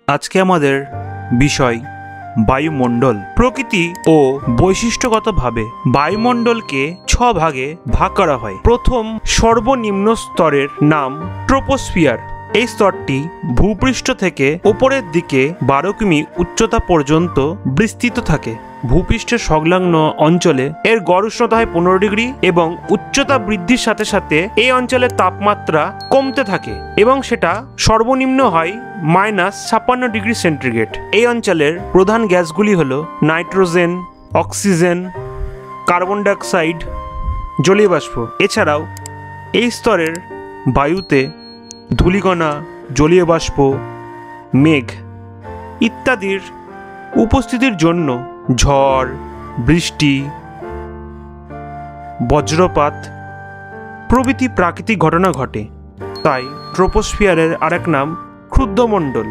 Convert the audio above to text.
আজকে আমাদের বিষয় বায়ুমণ্ডল। প্রকৃতি ও বৈশিষ্ট্যগতভাবে বায়ুমণ্ডলকে 6 ভাগে ভাগ করা হয়। প্রথম সর্বনিম্ন স্তরের নাম ট্রোপোস্ফিয়ার। এই স্তরটি ভূপৃষ্ঠ থেকে উপরের দিকে 12 কিমি উচ্চতা পর্যন্ত বিস্তৃত থাকে। ভূপৃষ্ঠের সংলগ্ন অঞ্চলে এর গড় উষ্ণতা হয় 15 ডিগ্রি এবং উচ্চতা বৃদ্ধির সাথে সাথে এই অঞ্চলের তাপমাত্রা কমতে থাকে এবং সেটা সর্বনিম্ন হয় -56 ডিগ্রি সেন্টিগ্রেড। এই অঞ্চলের প্রধান গ্যাসগুলি হল নাইট্রোজেন, অক্সিজেন, কার্বন ডাইঅক্সাইড, জলীয় বাষ্প। এছাড়াও এই স্তরের বায়ুতে ধূলিকণা, জলীয় বাষ্প, মেঘ ইত্যাদির উপস্থিতির জন্য ঝড়, বৃষ্টি, বজ্রপাত প্রভৃতি প্রাকৃতিক ঘটনা ঘটে। তাই ট্রোপোস্ফিয়ারের আরেক নাম ক্ষুদ্রমণ্ডল।